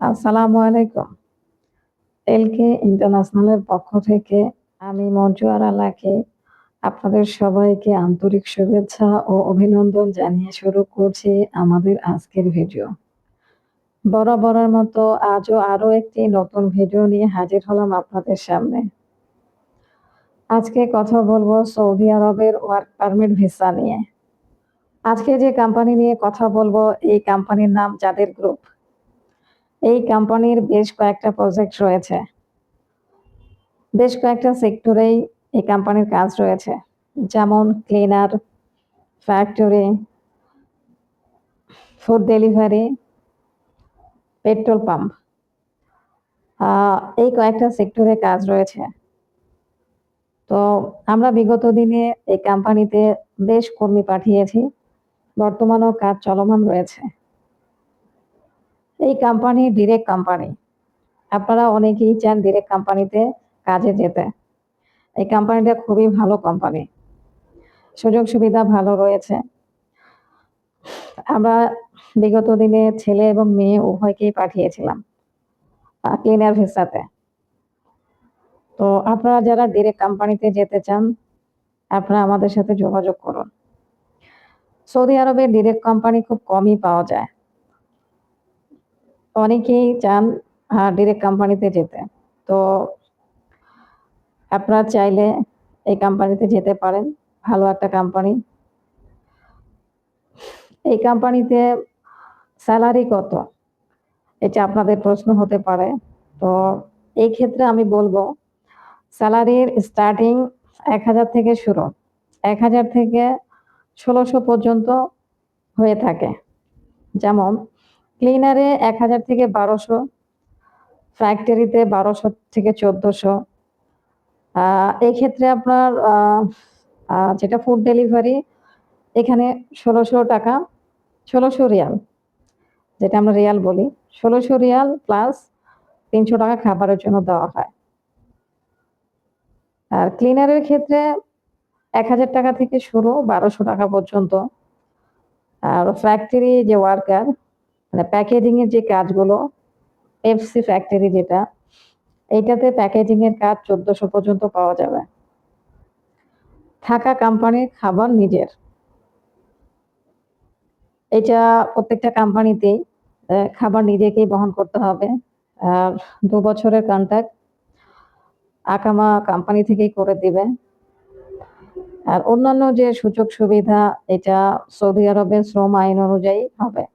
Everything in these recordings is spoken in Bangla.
আসসালামু আলাইকুম। এলকে ইন্টারন্যাশনালের পক্ষ থেকে আমি মঞ্জু আরা লাকী আপনাদের সবাইকে আন্তরিক শুভেচ্ছা ও অভিনন্দন জানিয়ে শুরু করছি আমাদের আজকের ভিডিও। বরাবরের মতো আজও আরো একটি নতুন ভিডিও নিয়ে হাজির হলাম আপনাদের সামনে। আজকে কথা বলবো সৌদি আরবের ওয়ার্ক পারমিট ভিসা নিয়ে। আজকে যে কোম্পানি নিয়ে কথা বলবো এই কোম্পানির নাম জাদের গ্রুপ। এই কোম্পানির বেশ কয়েকটা প্রজেক্ট রয়েছে। বেশ কয়েকটা সেক্টরেই এই কোম্পানির কাজ রয়েছে, যেমন cleaner, factory, food delivery, petrol pump. এই কয়েকটা সেক্টরে কাজ রয়েছে। তো আমরা বিগত দিনে এই কোম্পানিতে বেশ কর্মী পাঠিয়েছি, বর্তমানেও কাজ চলমান রয়েছে। এই কোম্পানি ডিরেক্ট কোম্পানি, আপনারা অনেকেই চান ডিরেক্ট কোম্পানিতে কাজে যেতে। এই কোম্পানিটা খুবই ভালো কোম্পানি, সুযোগ সুবিধা ভালো রয়েছে। আমরা বিগত দিনে ছেলে এবং মেয়ে উভয়কেই পাঠিয়েছিলাম ক্লিনার ভিসাতে। তো আপনারা যারা ডিরেক্ট কোম্পানিতে যেতে চান, আপনারা আমাদের সাথে যোগাযোগ করুন। সৌদি আরবে ডিরেক্ট কোম্পানি খুব কমই পাওয়া যায়। অনেকেই চান ডিরেক্ট কোম্পানিতে যেতে। তো আপনারা চাইলে এই কোম্পানিতে যেতে পারেন, ভালো একটা কোম্পানি। এই কোম্পানিতে স্যালারি কত, এটা আপনাদের প্রশ্ন হতে পারে। তো এই ক্ষেত্রে আমি বলবো স্যালারির স্টার্টিং 1000 থেকে শুরু, 1000 থেকে 1600 পর্যন্ত হয়ে থাকে। যেমন ক্লিনারে 1000 থেকে 1200, ফ্যাক্টরিতে 1200 থেকে 1400। এই ক্ষেত্রে আপনার যেটা ফুড ডেলিভারি, এখানে 1600 টাকা, 1600 রিয়াল, যেটা আমরা রিয়াল বলি, 1600 রিয়াল প্লাস 300 টাকা খাবারের জন্য দেওয়া হয়। আর ক্লিনারের ক্ষেত্রে 1000 টাকা থেকে শুরু, 1200 টাকা পর্যন্ত। আর ফ্যাক্টরি যে ওয়ার্কার, মানে প্যাকেজিং এর যে কাজগুলো, এফসি ফ্যাক্টরি যেটা, এইটাতে প্যাকেজিং এর কাজ 1400 পর্যন্ত পাওয়া যাবে। থাকা কোম্পানির খাবার নিজের, এটা প্রত্যেকটা কোম্পানিতেই খাবার নিজেকেই বহন করতে হবে। আর 2 বছরের কন্ট্রাক্ট আকামা কোম্পানি থেকেই করে দিবে। আর অন্যান্য যে সুযোগ সুবিধা, এটা সৌদি আরবের শ্রম আইন অনুযায়ী হবে।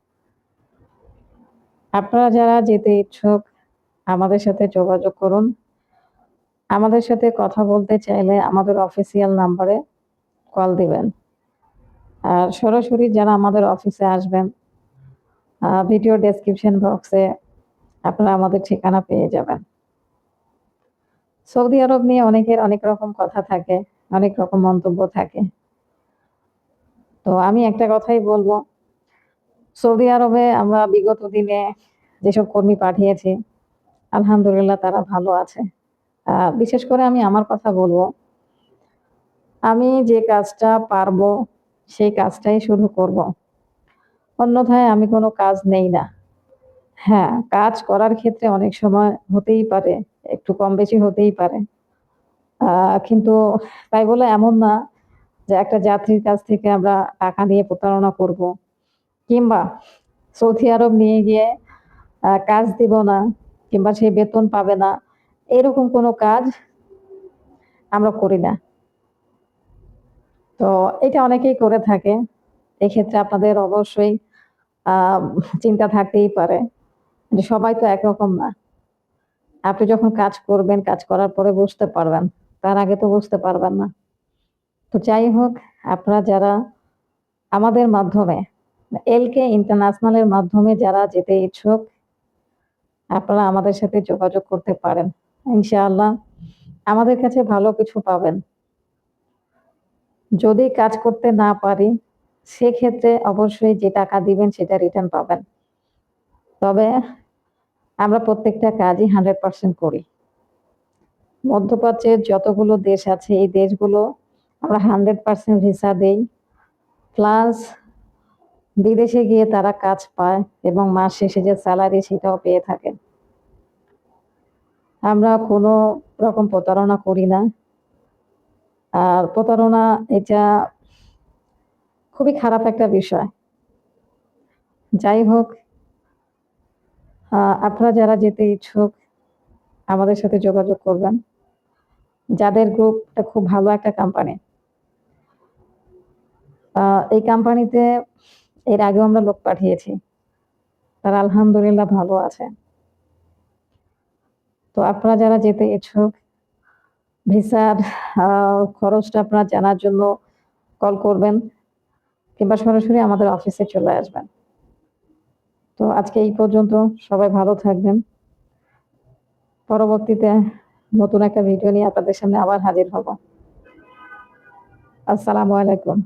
আপনারা যারা যেতে ইচ্ছুক আমাদের সাথে যোগাযোগ করুন। আমাদের সাথে কথা বলতে চাইলে আমাদের অফিসিয়াল নাম্বারে কল দিবেন। আর সরাসরি যারা আমাদের অফিসে আসবেন, ভিডিও ডেসক্রিপশন বক্সে আপনারা আমাদের ঠিকানা পেয়ে যাবেন। সৌদি আরব নিয়ে অনেকের অনেক রকম কথা থাকে, অনেক রকম মন্তব্য থাকে। তো আমি একটা কথাই বলবো, সৌদি আরবে আমরা বিগত দিনে যেসব কর্মী পাঠিয়েছি, আলহামদুলিল্লাহ তারা ভালো আছে। বিশেষ করে আমি আমার কথা বলবো, আমি যে কাজটা পারবো সেই কাজটাই শুধু করব, অন্যথায় আমি কোনো কাজ নেই না। হ্যাঁ, কাজ করার ক্ষেত্রে অনেক সময় হতেই পারে, একটু কম বেশি হতেই পারে। কিন্তু তাই বলে এমন না যে একটা যাত্রীর কাছ থেকে আমরা টাকা নিয়ে প্রতারণা করব, কিংবা সৌদি আরব নিয়ে গিয়ে কাজ দিব না, কিংবা সে বেতন পাবে না, এরকম কোনো কাজ আমরা করি না। তো এটা অনেকেই করে থাকে। এক্ষেত্রে আপনাদের অবশ্যই চিন্তা থাকতেই পারে যে সবাই তো একরকম না। আপনি যখন কাজ করবেন, কাজ করার পরে বুঝতে পারবেন, তার আগে তো বুঝতে পারবেন না। তো যাই হোক, আপনারা যারা আমাদের মাধ্যমে, এলকে ইন্টারন্যাশনালের মাধ্যমে যারা যেতে ইচ্ছুক, আপনারা আমাদের সাথে যোগাযোগ করতে পারেন। ইনশাআল্লাহ আমাদের কাছে ভালো কিছু পাবেন। যদি কাজ করতে না পারি, সেক্ষেত্রে অবশ্যই যে টাকা দিবেন সেটা রিটার্ন পাবেন। তবে আমরা প্রত্যেকটা কাজই 100% করি। মধ্যপ্রাচ্যের যতগুলো দেশ আছে, এই দেশগুলো আমরা 100% ভিসা দেই, প্লাস বিদেশে গিয়ে তারা কাজ পায় এবং মাস শেষে যে স্যালারি সেটাও পেয়ে থাকে। আমরা কোনো রকম প্রতারণা করি না। আর প্রতারণা এটা খুবই খারাপ একটা বিষয়। যাই হোক, আপনারা যারা যেতে ইচ্ছুক আমাদের সাথে যোগাযোগ করবেন। যাদের গ্রুপটা খুব ভালো একটা কোম্পানি। এই কোম্পানিতে এর আগেও আমরা লোক পাঠিয়েছি। তারা আলহামদুলিল্লাহ ভালো আছে। তো আপনারা যারা যেতে ইচ্ছুক ভিসার খরচটা আপনারা জানার জন্য কল করবেন কিংবা সরাসরি আমাদের অফিসে চলে আসবেন। তো আজকে এই পর্যন্ত। সবাই ভালো থাকবেন। পরবর্তীতে নতুন একটা ভিডিও নিয়ে আপনাদের সামনে আবার হাজির হব। আসসালামু আলাইকুম।